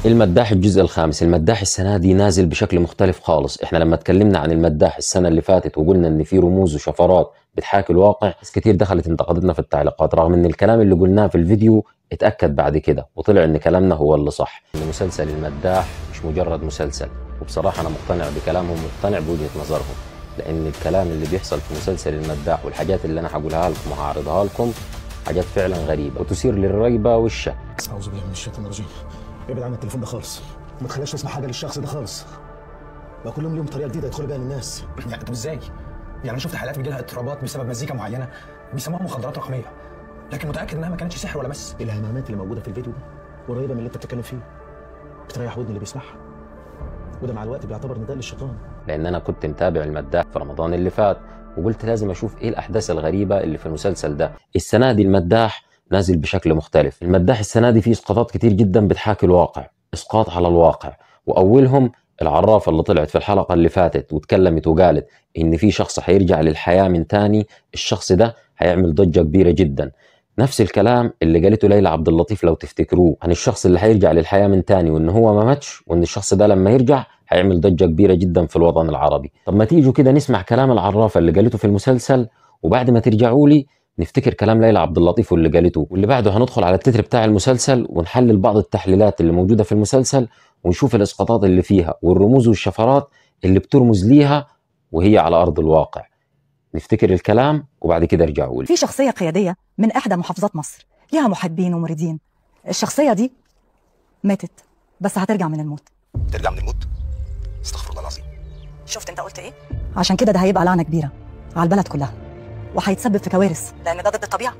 المداح الجزء الخامس. المداح السنة دي نازل بشكل مختلف خالص. احنا لما اتكلمنا عن المداح السنة اللي فاتت وقلنا ان في رموز وشفرات بتحاكي الواقع، ناس كتير دخلت انتقدتنا في التعليقات، رغم ان الكلام اللي قلناه في الفيديو اتأكد بعد كده وطلع ان كلامنا هو اللي صح، ان مسلسل المداح مش مجرد مسلسل. وبصراحة انا مقتنع بكلامهم ومقتنع بوجهة نظرهم، لان الكلام اللي بيحصل في مسلسل المداح والحاجات اللي انا هقولها لكم وهعرضها لكم حاجات فعلا غريبة وتثير للريبة والشك. اعوذ بالله من الشيطان الرجيم. ابعد عن التليفون ده خالص، وما تخليش تسمع حاجه للشخص ده خالص. بقى كلهم ليهم طريقه جديده يدخلوا بيها للناس. يعني طب ازاي؟ يعني انا شفت حالات بيجي لها اضطرابات بسبب مزيكا معينه بيسموها مخدرات رقميه، لكن متاكد انها ما كانتش سحر ولا مس. الهمامات اللي موجوده في الفيديو ده قريبه من اللي انت بتتكلم فيه، بتريح ودن اللي بيسمعها، وده مع الوقت بيعتبر نداء للشيطان. لان انا كنت متابع المداح في رمضان اللي فات وقلت لازم اشوف ايه الاحداث الغريبه اللي في المسلسل ده. السنه دي المداح نازل بشكل مختلف. المداح السنه دي فيه اسقاطات كتير جدا بتحاكي الواقع، اسقاط على الواقع، واولهم العرافه اللي طلعت في الحلقه اللي فاتت واتكلمت وقالت ان في شخص هيرجع للحياه من تاني، الشخص ده هيعمل ضجه كبيره جدا. نفس الكلام اللي قالته ليلى عبد اللطيف لو تفتكروه عن الشخص اللي هيرجع للحياه من تاني، وان هو ما ماتش، وان الشخص ده لما يرجع هيعمل ضجه كبيره جدا في الوطن العربي. طب ما تيجوا كده نسمع كلام العرافه اللي قالته في المسلسل، وبعد ما ترجعوا لي نفتكر كلام ليلى عبد اللطيف واللي قالته، واللي بعده هندخل على التتر بتاع المسلسل ونحلل بعض التحليلات اللي موجوده في المسلسل، ونشوف الاسقاطات اللي فيها والرموز والشفرات اللي بترمز ليها وهي على ارض الواقع. نفتكر الكلام وبعد كده ارجعوا لي. في شخصيه قياديه من احدى محافظات مصر ليها محبين ومريدين. الشخصيه دي ماتت بس هترجع من الموت. ترجع من الموت؟ استغفر الله العظيم. شفت انت قلت ايه؟ عشان كده ده هيبقى لعنه كبيره على البلد كلها، وهيتسبب في كوارث، لان ده ضد الطبيعه.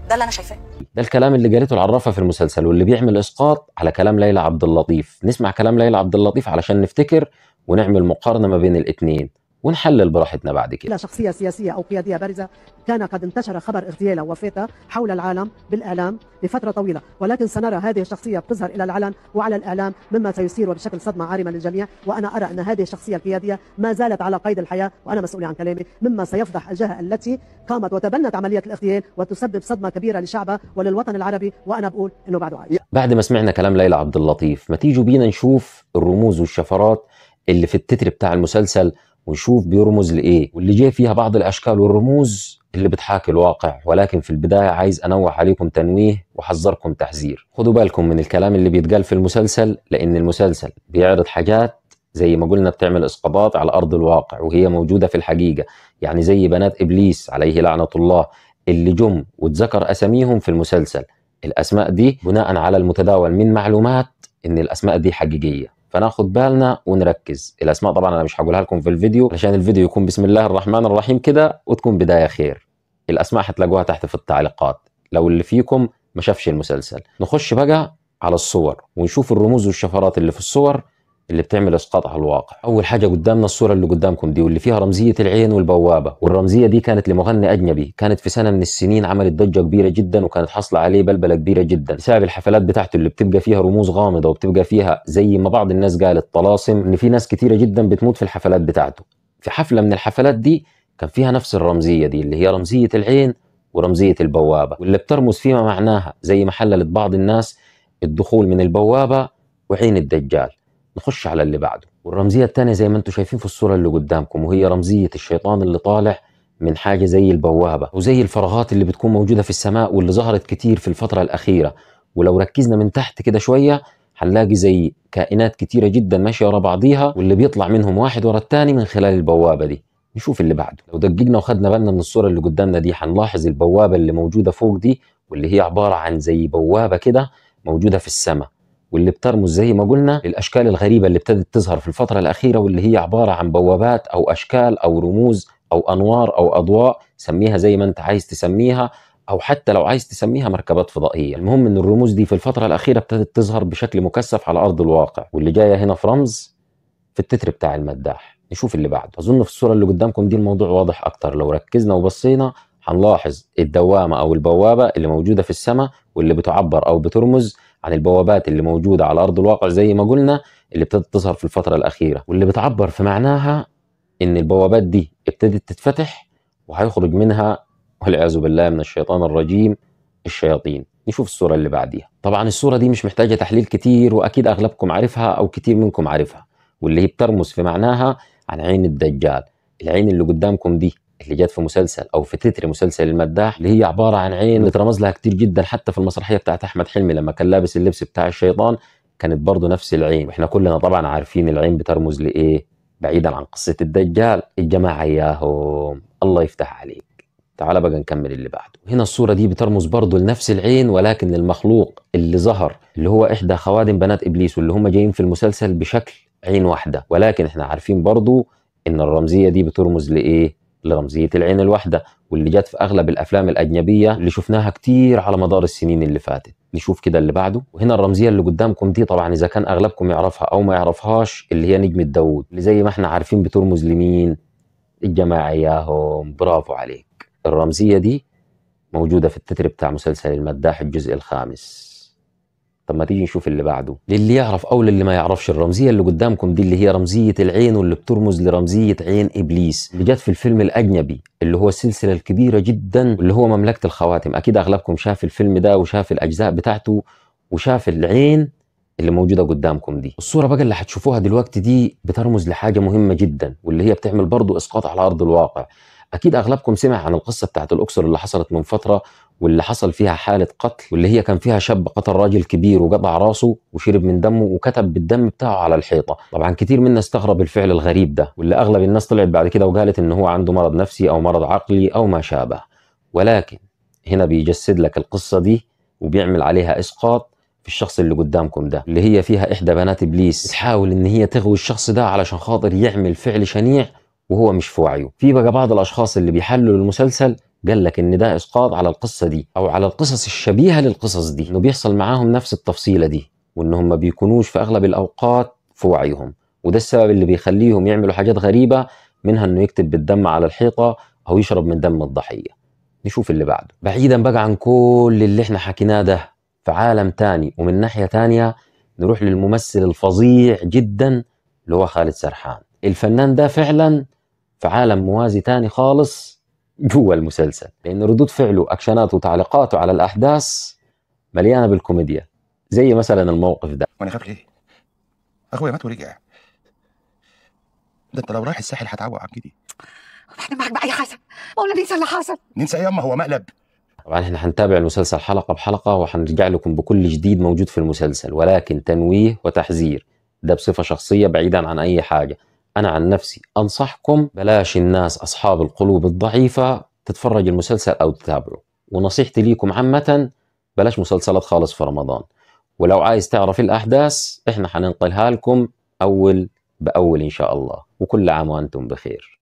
ده اللي انا شايفاه. ده الكلام اللي قالته العرافه في المسلسل، واللي بيعمل اسقاط على كلام ليلى عبد اللطيف. نسمع كلام ليلى عبد اللطيف علشان نفتكر ونعمل مقارنه ما بين الاثنين ونحلل براحتنا بعد كده. إلى شخصية سياسية أو قيادية بارزة كان قد انتشر خبر اغتياله ووفاته حول العالم بالإعلام لفترة طويلة، ولكن سنرى هذه الشخصية بتظهر إلى العلن وعلى الإعلام، مما سيثير بشكل صدمة عارمة للجميع. وأنا أرى أن هذه الشخصية القيادية ما زالت على قيد الحياة، وأنا مسؤول عن كلامي، مما سيفضح الجهة التي قامت وتبنت عملية الاغتيال وتسبب صدمة كبيرة لشعبها وللوطن العربي. وأنا بقول إنه بعده عايش. بعد ما سمعنا كلام ليلى عبد اللطيف، ما تيجوا بينا نشوف الرموز والشفرات اللي في التتر بتاع المسلسل ونشوف بيرمز لإيه، واللي جاي فيها بعض الأشكال والرموز اللي بتحاكي الواقع. ولكن في البداية عايز أنوه عليكم تنويه وحذركم تحذير. خدوا بالكم من الكلام اللي بيتقال في المسلسل، لأن المسلسل بيعرض حاجات زي ما قلنا بتعمل إسقاطات على أرض الواقع وهي موجودة في الحقيقة. يعني زي بنات إبليس عليه لعنة الله اللي جم وتذكر أساميهم في المسلسل. الأسماء دي بناء على المتداول من معلومات إن الأسماء دي حقيقية، فناخد بالنا ونركز. الاسماء طبعا انا مش هقولها لكم في الفيديو عشان الفيديو يكون بسم الله الرحمن الرحيم كده وتكون بدايه خير. الاسماء هتلاقوها تحت في التعليقات لو اللي فيكم ما شافش المسلسل. نخش بقى على الصور ونشوف الرموز والشفرات اللي في الصور اللي بتعمل اسقاط على الواقع. اول حاجه قدامنا الصوره اللي قدامكم دي، واللي فيها رمزيه العين والبوابه، والرمزيه دي كانت لمغني اجنبي، كانت في سنه من السنين عملت ضجه كبيره جدا وكانت حاصله عليه بلبله كبيره جدا بسبب الحفلات بتاعته اللي بتبقى فيها رموز غامضه وبتبقى فيها زي ما بعض الناس قالت طلاسم، ان في ناس كتيره جدا بتموت في الحفلات بتاعته. في حفله من الحفلات دي كان فيها نفس الرمزيه دي اللي هي رمزيه العين ورمزيه البوابه، واللي بترمز فيما معناها زي ما حللت بعض الناس الدخول من البوابه وعين الدجال. نخش على اللي بعده، والرمزيه الثانيه زي ما انتم شايفين في الصوره اللي قدامكم، وهي رمزيه الشيطان اللي طالع من حاجه زي البوابه وزي الفراغات اللي بتكون موجوده في السماء واللي ظهرت كتير في الفتره الاخيره. ولو ركزنا من تحت كده شويه هنلاقي زي كائنات كتيره جدا ماشيه ورا بعضيها، واللي بيطلع منهم واحد ورا الثاني من خلال البوابه دي. نشوف اللي بعده. لو دققنا وخدنا بالنا من الصوره اللي قدامنا دي هنلاحظ البوابه اللي موجوده فوق دي، واللي هي عباره عن زي بوابه كده موجوده في السماء، واللي بترمز زي ما قلنا للاشكال الغريبه اللي ابتدت تظهر في الفتره الاخيره، واللي هي عباره عن بوابات او اشكال او رموز او انوار او اضواء، سميها زي ما انت عايز تسميها، او حتى لو عايز تسميها مركبات فضائيه. المهم ان الرموز دي في الفتره الاخيره ابتدت تظهر بشكل مكثف على ارض الواقع، واللي جايه هنا في رمز في التتر بتاع المداح. نشوف اللي بعده. اظن في الصوره اللي قدامكم دي الموضوع واضح اكتر. لو ركزنا وبصينا هنلاحظ الدوامه او البوابه اللي موجوده في السماء، واللي بتعبر او بترمز عن البوابات اللي موجوده على ارض الواقع زي ما قلنا اللي ابتدت تظهر في الفتره الاخيره، واللي بتعبر في معناها ان البوابات دي ابتدت تتفتح وهيخرج منها والعياذ بالله من الشيطان الرجيم الشياطين. نشوف الصورة اللي بعديها. طبعا الصورة دي مش محتاجة تحليل كتير، وأكيد أغلبكم عارفها أو كتير منكم عارفها، واللي هي بترمز في معناها عن عين الدجال. العين اللي قدامكم دي اللي جت في مسلسل أو في تتر مسلسل المداح، اللي هي عبارة عن عين اللي اترمز لها كتير جدا، حتى في المسرحية بتاعت أحمد حلمي لما كان لابس اللبس بتاع الشيطان كانت برضه نفس العين. واحنا كلنا طبعا عارفين العين بترمز لإيه، بعيدا عن قصة الدجال. الجماعة إياهم الله يفتح عليك. تعال بقى نكمل اللي بعده. هنا الصورة دي بترمز برضه لنفس العين، ولكن المخلوق اللي ظهر اللي هو إحدى خوادم بنات إبليس، واللي هم جايين في المسلسل بشكل عين واحدة. ولكن احنا عارفين برضه إن الرمزية دي بترمز لإيه؟ لرمزية العين الواحدة، واللي جت في أغلب الأفلام الأجنبية اللي شفناها كتير على مدار السنين اللي فاتت. نشوف كده اللي بعده. وهنا الرمزية اللي قدامكم دي طبعا إذا كان أغلبكم يعرفها أو ما يعرفهاش، اللي هي نجمة داوود، اللي زي ما احنا عارفين بترمز لمين؟ الجماعة إياهم. برافو عليك. الرمزية دي موجودة في التتر بتاع مسلسل المداح الجزء الخامس. طب ما تيجي نشوف اللي بعده. للي يعرف أو للي ما يعرفش، الرمزية اللي قدامكم دي اللي هي رمزية العين، واللي بترمز لرمزية عين إبليس، اللي جت في الفيلم الأجنبي اللي هو السلسلة الكبيرة جدا اللي هو مملكة الخواتم. أكيد أغلبكم شاف الفيلم ده وشاف الأجزاء بتاعته وشاف العين اللي موجودة قدامكم دي. الصورة بقى اللي هتشوفوها دلوقتي دي بترمز لحاجة مهمة جدا، واللي هي بتعمل برضو إسقاط على أرض الواقع. أكيد أغلبكم سمع عن القصة بتاعت الأقصر اللي حصلت من فترة، واللي حصل فيها حالة قتل، واللي هي كان فيها شاب قتل راجل كبير وقطع راسه وشرب من دمه وكتب بالدم بتاعه على الحيطة. طبعا كتير منا استغرب الفعل الغريب ده، واللي أغلب الناس طلعت بعد كده وقالت إن هو عنده مرض نفسي أو مرض عقلي أو ما شابه. ولكن هنا بيجسد لك القصة دي وبيعمل عليها إسقاط في الشخص اللي قدامكم ده، اللي هي فيها إحدى بنات إبليس تحاول إن هي تغوي الشخص ده علشان خاطر يعمل فعل شنيع وهو مش في وعيه. في بقى بعض الأشخاص اللي بيحللوا المسلسل قال لك إن ده إسقاط على القصة دي أو على القصص الشبيهة للقصص دي، إنه بيحصل معاهم نفس التفصيلة دي، وإنهم ما بيكونوش في أغلب الأوقات في وعيهم، وده السبب اللي بيخليهم يعملوا حاجات غريبة، منها إنه يكتب بالدم على الحيطة أو يشرب من دم الضحية. نشوف اللي بعده. بعيدا بقى عن كل اللي احنا حكيناه ده، في عالم تاني ومن ناحية تانية نروح للممثل الفظيع جدا اللي هو خالد سرحان. الفنان ده فعلا في عالم موازي تاني خالص جوا المسلسل، لأن ردود فعله أكشناته وتعليقاته على الأحداث مليانة بالكوميديا، زي مثلا الموقف ده. وانا خاف ليه؟ اخويا مات ورجع. ده انت لو رايح الساحل هتعوق عن كده. احنا معاك بقى يا حسن، ما قلنا ننسى اللي حصل. ننسى ايه ياما؟ هو مقلب. طبعا احنا هنتابع المسلسل حلقة بحلقة وهنرجع لكم بكل جديد موجود في المسلسل، ولكن تنويه وتحذير، ده بصفة شخصية بعيدا عن أي حاجة. أنا عن نفسي أنصحكم بلاش الناس أصحاب القلوب الضعيفة تتفرج المسلسل أو تتابعه، ونصيحتي ليكم عامة بلاش مسلسلات خالص في رمضان. ولو عايز تعرف الأحداث احنا هننقلها لكم أول بأول إن شاء الله، وكل عام وأنتم بخير.